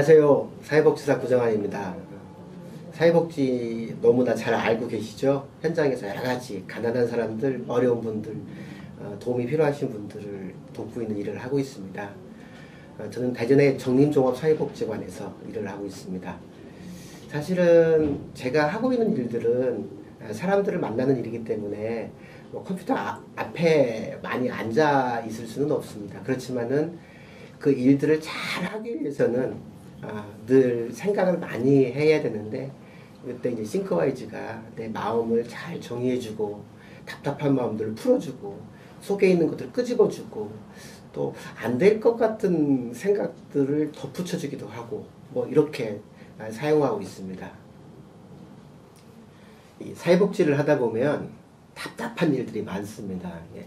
안녕하세요. 사회복지사 구정환입니다. 사회복지 너무나 잘 알고 계시죠? 현장에서 여러가지 가난한 사람들, 어려운 분들, 도움이 필요하신 분들을 돕고 있는 일을 하고 있습니다. 저는 대전의 정림종합사회복지관에서 일을 하고 있습니다. 사실은 제가 하고 있는 일들은 사람들을 만나는 일이기 때문에 컴퓨터 앞에 많이 앉아 있을 수는 없습니다. 그렇지만은 그 일들을 잘 하기 위해서는 늘 생각을 많이 해야 되는데, 그때 이제 싱크와이즈가 내 마음을 잘 정리해주고 답답한 마음들을 풀어주고 속에 있는 것들을 끄집어주고 또 안 될 것 같은 생각들을 덧붙여주기도 하고 뭐 이렇게 사용하고 있습니다. 이 사회복지를 하다 보면 답답한 일들이 많습니다. 예.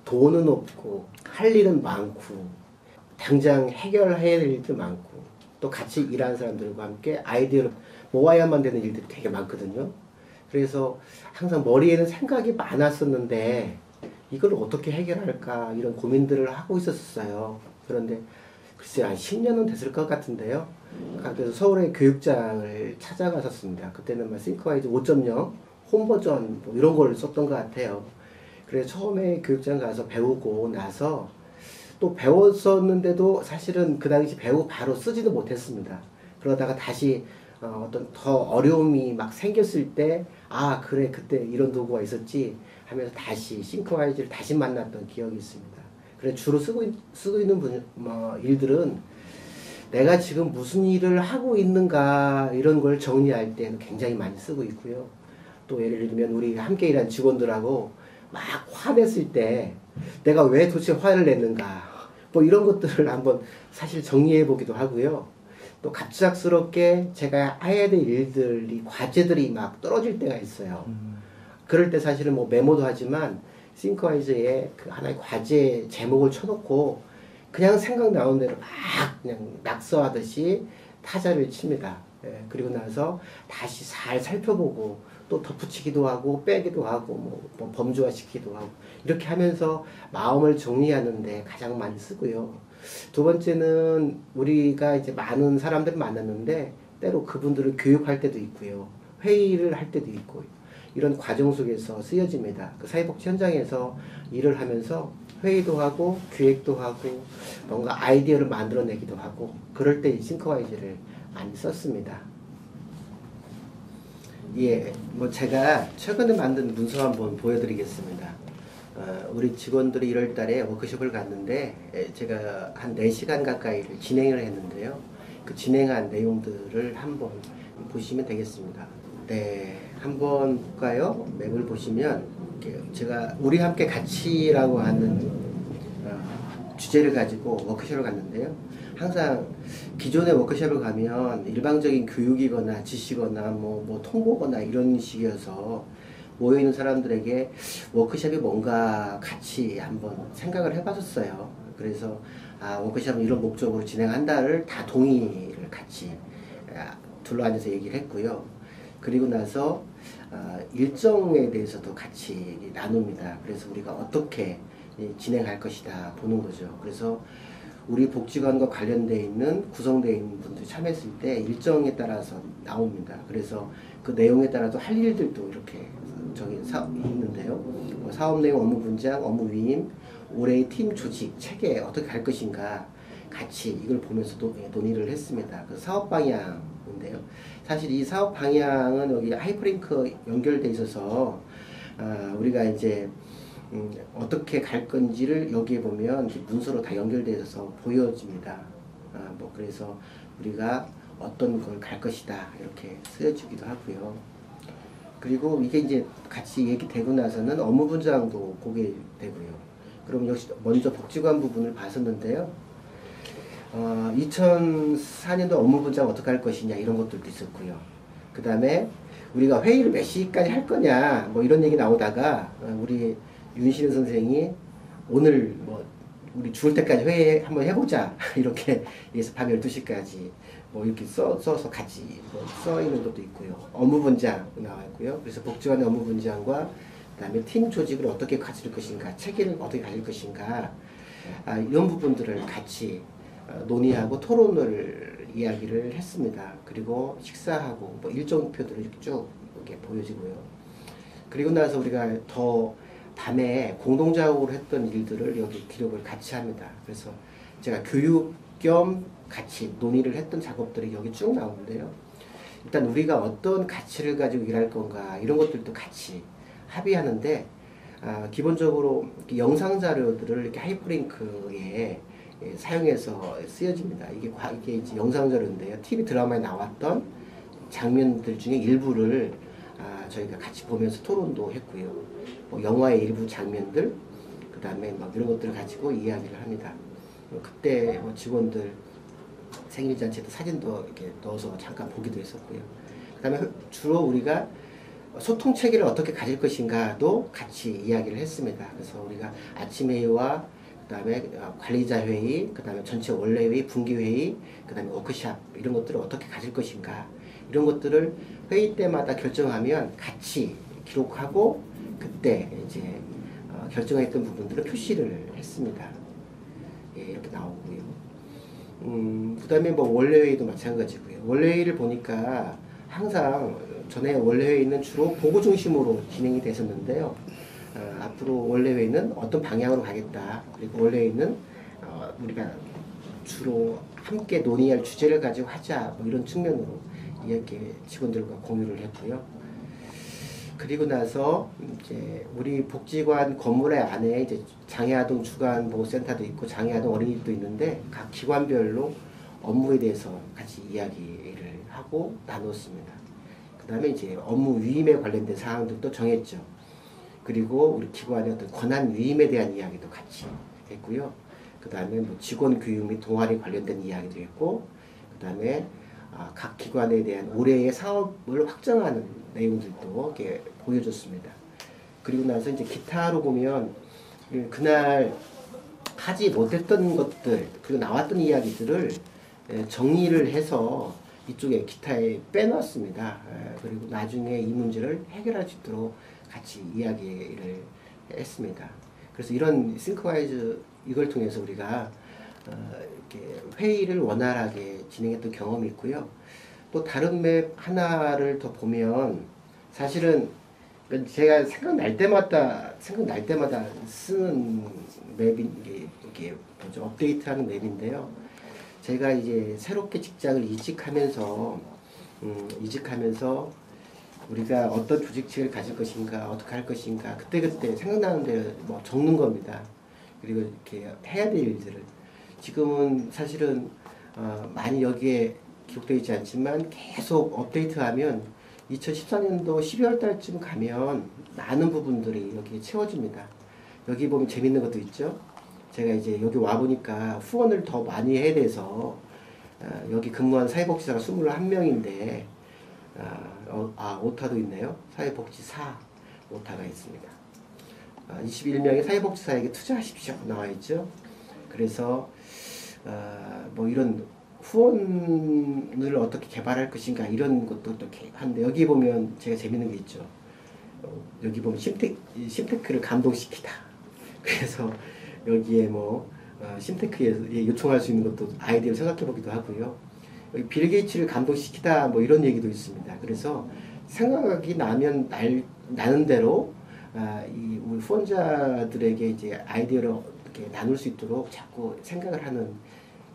돈은 없고 할 일은 많고 당장 해결해야 될 일도 많고 또 같이 일하는 사람들과 함께 아이디어를 모아야만 되는 일들이 되게 많거든요. 그래서 항상 머리에는 생각이 많았었는데 이걸 어떻게 해결할까 이런 고민들을 하고 있었어요. 그런데 글쎄 한 10년은 됐을 것 같은데요. 그래서 서울의 교육장을 찾아갔었습니다. 그때는 싱크와이즈 5.0 홈버전 뭐 이런 걸 썼던 것 같아요. 그래서 처음에 교육장 가서 배우고 나서 또 배웠었는데도 사실은 그 당시 배우고 바로 쓰지도 못했습니다. 그러다가 다시 어떤 더 어려움이 막 생겼을 때 그래 그때 이런 도구가 있었지 하면서 다시 싱크와이즈를 다시 만났던 기억이 있습니다. 그래서 주로 쓰고 있는 일들은 내가 지금 무슨 일을 하고 있는가 이런 걸 정리할 때는 굉장히 많이 쓰고 있고요. 또 예를 들면 우리 함께 일한 직원들하고 막 화냈을 때 내가 왜 도대체 화를 냈는가 뭐 이런 것들을 한번 사실 정리해 보기도 하고요. 또 갑작스럽게 제가 해야 될 일들이 과제들이 막 떨어질 때가 있어요. 그럴 때 사실은 뭐 메모도 하지만 싱크와이즈에 그 하나의 과제 제목을 쳐놓고 그냥 생각나는 대로 막 그냥 낙서하듯이 타자를 칩니다. 예, 그리고 나서 다시 잘 살펴보고 또 덧붙이기도 하고 빼기도 하고 뭐 범주화시키기도 하고 이렇게 하면서 마음을 정리하는데 가장 많이 쓰고요. 두 번째는 우리가 이제 많은 사람들을 만났는데 때로 그분들을 교육할 때도 있고요. 회의를 할 때도 있고 이런 과정 속에서 쓰여집니다. 그 사회복지 현장에서 일을 하면서 회의도 하고 기획도 하고 뭔가 아이디어를 만들어내기도 하고 그럴 때 이 싱크와이즈를 많이 썼습니다. 예, 뭐 제가 최근에 만든 문서 한번 보여드리겠습니다. 우리 직원들이 1월 달에 워크숍을 갔는데 제가 한 4시간 가까이를 진행을 했는데요. 그 진행한 내용들을 한번 보시면 되겠습니다. 네, 한번 볼까요? 맵을 보시면 제가 우리 함께 같이라고 하는 주제를 가지고 워크숍을 갔는데요. 항상 기존의 워크숍을 가면 일방적인 교육이거나 지시거나 뭐 통보거나 이런 식이어서 모여있는 사람들에게 워크숍이 뭔가 같이 한번 생각을 해봤었어요. 그래서 워크숍은 이런 목적으로 진행한다를 다 동의를 같이 둘러앉아서 얘기를 했고요. 그리고 나서 일정에 대해서도 같이 나눕니다. 그래서 우리가 어떻게 진행할 것이다 보는 거죠. 그래서 우리 복지관과 관련되어 있는 구성되어 있는 분들이 참여했을 때 일정에 따라서 나옵니다. 그래서 그 내용에 따라서 할 일들도 이렇게 저기 있는데요. 사업 내용, 업무 분장, 업무 위임, 올해의 팀 조직, 체계 어떻게 할 것인가 같이 이걸 보면서 논의를 했습니다. 그 사업 방향인데요. 사실 이 사업 방향은 여기 하이퍼링크 연결돼 있어서 우리가 이제 어떻게 갈 건지를 여기에 보면 문서로 다 연결되어 있어서 보여집니다. 그래서 우리가 어떤 걸 갈 것이다 이렇게 쓰여주기도 하고요. 그리고 이게 이제 같이 얘기되고 나서는 업무 분장도 보게 되고요. 그럼 역시 먼저 복지관 부분을 봤었는데요. 2004년도 업무 분장 어떻게 할 것이냐 이런 것들도 있었고요. 그 다음에 우리가 회의를 몇 시까지 할 거냐 뭐 이런 얘기 나오다가 우리 윤신혜 선생이 오늘 우리 죽을 때까지 회의 한번 해보자 이렇게 해서 밤 12시까지 이렇게 써서 같이 써 있는 것도 있고요. 업무 분장 나와 있고요. 그래서 복지관의 업무 분장과 그다음에 팀 조직을 어떻게 가질 것인가, 체계를 어떻게 가질 것인가 이런 부분들을 같이 논의하고 토론을 이야기를 했습니다. 그리고 식사하고 뭐 일정표들을 이렇게 쭉 이렇게 보여지고요. 그리고 나서 우리가 더 밤에 공동작업으로 했던 일들을 여기 기록을 같이 합니다. 그래서 제가 교육 겸 같이 논의를 했던 작업들이 여기 쭉 나오는데요. 일단 우리가 어떤 가치를 가지고 일할 건가 이런 것들도 같이 합의하는데, 기본적으로 영상 자료들을 이렇게 하이퍼링크에 사용해서 쓰여집니다. 이게 이제 영상 자료인데요. TV 드라마에 나왔던 장면들 중에 일부를 저희가 같이 보면서 토론도 했고요. 뭐 영화의 일부 장면들, 그 다음에 막 이런 것들을 가지고 이야기를 합니다. 그때 뭐 직원들 생일잔치도 사진도 이렇게 넣어서 잠깐 보기도 했었고요. 그 다음에 주로 우리가 소통 체계를 어떻게 가질 것인가도 같이 이야기를 했습니다. 그래서 우리가 아침 회의와 그 다음에 관리자 회의, 그 다음에 전체 원래 회의, 분기 회의, 그 다음에 워크샵 이런 것들을 어떻게 가질 것인가 이런 것들을 회의 때마다 결정하면 같이 기록하고 그때 이제 결정했던 부분들을 표시를 했습니다. 예, 이렇게 나오고요. 그 다음에 뭐 원래 회의도 마찬가지고요. 원래 회의를 보니까 항상 전에 원래 회의는 주로 보고 중심으로 진행이 됐었는데요. 앞으로 원래 회의는 어떤 방향으로 가겠다. 그리고 원래 회의는 우리가 주로 함께 논의할 주제를 가지고 하자. 뭐 이런 측면으로 이렇게 직원들과 공유를 했고요. 그리고 나서 이제 우리 복지관 건물의 안에 이제 장애아동 주간보호센터도 있고 장애아동 어린이집도 있는데 각 기관별로 업무에 대해서 같이 이야기를 하고 나눴습니다. 그 다음에 이제 업무 위임에 관련된 사항들도 정했죠. 그리고 우리 기관의 어떤 권한 위임에 대한 이야기도 같이 했고요. 그 다음에 뭐 직원 교육 및 동아리 관련된 이야기도 했고, 그 다음에 각 기관에 대한 올해의 사업을 확정하는 내용들도 이렇게 보여줬습니다. 그리고 나서 이제 기타로 보면 그날 하지 못했던 것들 그리고 나왔던 이야기들을 정리를 해서 이쪽에 기타에 빼놨습니다. 그리고 나중에 이 문제를 해결할 수 있도록 같이 이야기를 했습니다. 그래서 이런 싱크와이즈 이걸 통해서 우리가 이렇게 회의를 원활하게 진행했던 경험이 있고요. 또 다른 맵 하나를 더 보면 사실은 제가 생각날 때마다 쓰는 맵이 이게 뭐죠? 업데이트하는 맵인데요. 제가 이제 새롭게 직장을 이직하면서 우리가 어떤 조직책을 가질 것인가, 어떻게 할 것인가, 그때그때 생각나는 대로 뭐 적는 겁니다. 그리고 이렇게 해야 될 일들을. 지금은 사실은 많이 여기에 기록되어 있지 않지만 계속 업데이트하면 2014년도 12월 달쯤 가면 많은 부분들이 여기에 채워집니다. 여기 보면 재밌는 것도 있죠. 제가 이제 여기 와보니까 후원을 더 많이 해야 돼서 여기 근무한 사회복지사가 21명인데 오타도 있네요. 사회복지사 오타가 있습니다. 21명의 사회복지사에게 투자하십시오 나와 있죠. 그래서 뭐 이런 후원을 어떻게 개발할 것인가 이런 것도 이렇게 하는데 여기 보면 제가 재밌는 게 있죠. 여기 보면 심테크를 감동시키다. 그래서 여기에 뭐 심테크에 요청할 수 있는 것도 아이디어를 생각해 보기도 하고요. 여기 빌 게이츠를 감동시키다 뭐 이런 얘기도 있습니다. 그래서 생각이 나는 대로 이 우리 후원자들에게 이제 아이디어를 이렇게 나눌 수 있도록 자꾸 생각을 하는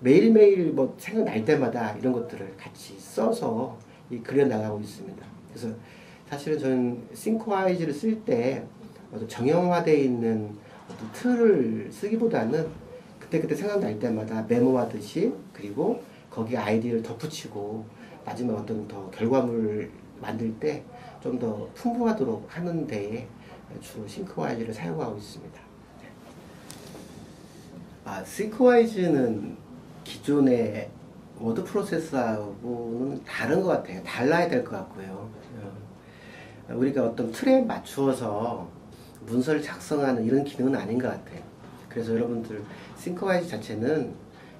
매일매일 뭐 생각날 때마다 이런 것들을 같이 써서 그려 나가고 있습니다. 그래서 사실은 저는 싱크와이즈를 쓸 때 정형화되어 있는 어떤 틀을 쓰기보다는 그때그때 생각날 때마다 메모하듯이 그리고 거기에 아이디어를 덧붙이고 마지막 어떤 더 결과물을 만들 때 좀 더 풍부하도록 하는 데에 주로 싱크와이즈를 사용하고 있습니다. 싱크와이즈는 기존의 워드 프로세서하고는 다른 것 같아요. 달라야 될 것 같고요. 우리가 어떤 틀에 맞추어서 문서를 작성하는 이런 기능은 아닌 것 같아요. 그래서 여러분들 싱크와이즈 자체는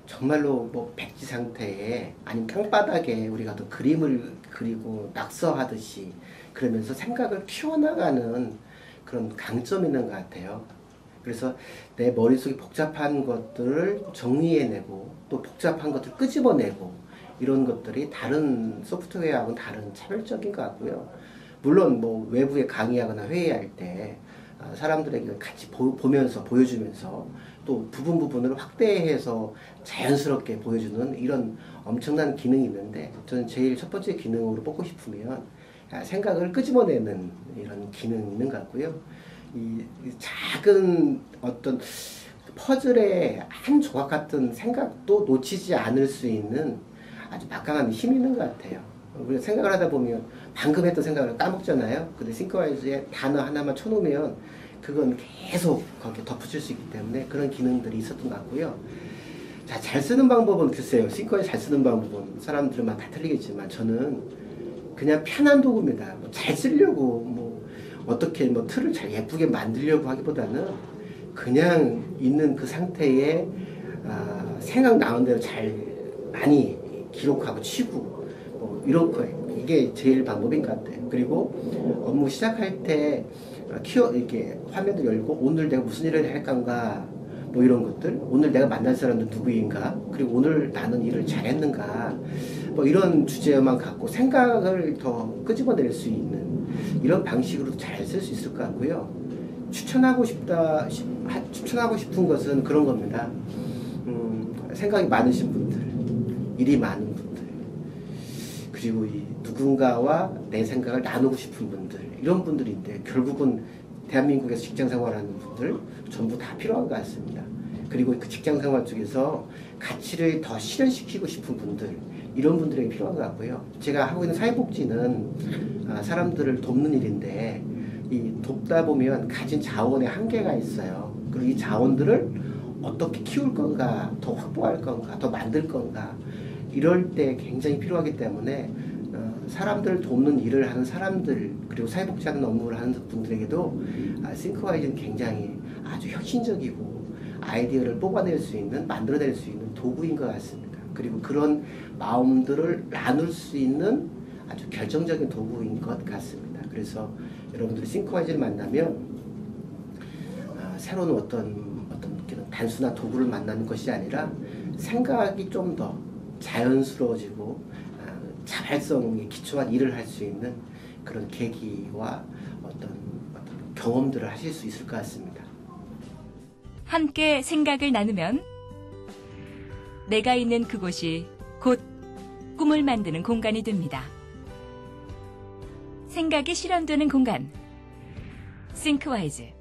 정말로 뭐 백지 상태에 아니면 땅바닥에 우리가 어떤 그림을 그리고 낙서하듯이 그러면서 생각을 키워나가는 그런 강점이 있는 것 같아요. 그래서 내 머릿속에 복잡한 것들을 정리해내고 또 복잡한 것들을 끄집어내고 이런 것들이 다른 소프트웨어하고는 다른 차별적인 것 같고요. 물론 뭐 외부에 강의하거나 회의할 때 사람들에게 같이 보면서 보여주면서 또 부분을 확대해서 자연스럽게 보여주는 이런 엄청난 기능이 있는데, 저는 제일 첫 번째 기능으로 뽑고 싶으면 생각을 끄집어내는 이런 기능이 있는 것 같고요. 이 작은 어떤 퍼즐의 한 조각 같은 생각도 놓치지 않을 수 있는 아주 막강한 힘이 있는 것 같아요. 우리가 생각을 하다 보면 방금 했던 생각을 까먹잖아요. 근데 싱크와이즈에 단어 하나만 쳐놓으면 그건 계속 거기에 덧붙일 수 있기 때문에 그런 기능들이 있었던 것 같고요. 자, 잘 쓰는 방법은 글쎄요. 싱크와이즈 잘 쓰는 방법은 사람들만 다 틀리겠지만 저는 그냥 편한 도구입니다. 잘 쓰려고 뭐 어떻게 뭐 틀을 잘 예쁘게 만들려고 하기보다는 그냥 있는 그 상태에 생각나는 대로 잘 많이 기록하고 치고 뭐 이런 거예요. 이게 제일 방법인 것 같아요. 그리고 업무 시작할 때 이렇게 화면도 열고 오늘 내가 무슨 일을 할 건가 뭐 이런 것들, 오늘 내가 만날 사람들 누구인가, 그리고 오늘 나는 일을 잘했는가, 뭐 이런 주제만 갖고 생각을 더 끄집어낼 수 있는 이런 방식으로도 잘 쓸 수 있을 것 같고요. 추천하고 싶은 것은 그런 겁니다. 생각이 많으신 분들, 일이 많은 분들, 그리고 이 누군가와 내 생각을 나누고 싶은 분들, 이런 분들인데 결국은 대한민국에서 직장 생활하는 분들 전부 다 필요한 것 같습니다. 그리고 그 직장 생활 쪽에서 가치를 더 실현시키고 싶은 분들, 이런 분들에게 필요한 것 같고요. 제가 하고 있는 사회복지는 사람들을 돕는 일인데 이 돕다 보면 가진 자원의 한계가 있어요. 그리고 이 자원들을 어떻게 키울 건가, 더 확보할 건가, 더 만들 건가, 이럴 때 굉장히 필요하기 때문에 사람들을 돕는 일을 하는 사람들, 그리고 사회복지하는 업무를 하는 분들에게도 싱크와이즈는 굉장히 아주 혁신적이고 아이디어를 뽑아낼 수 있는, 만들어낼 수 있는 도구인 것 같습니다. 그리고 그런 마음들을 나눌 수 있는 아주 결정적인 도구인 것 같습니다. 그래서 여러분들이 싱크와이즈를 만나면 새로운 어떤 단순한 도구를 만나는 것이 아니라 생각이 좀 더 자연스러워지고 자발성에 기초한 일을 할 수 있는 그런 계기와 어떤 경험들을 하실 수 있을 것 같습니다. 함께 생각을 나누면 내가 있는 그곳이 곧 꿈을 만드는 공간이 됩니다. 생각이 실현되는 공간, 싱크와이즈.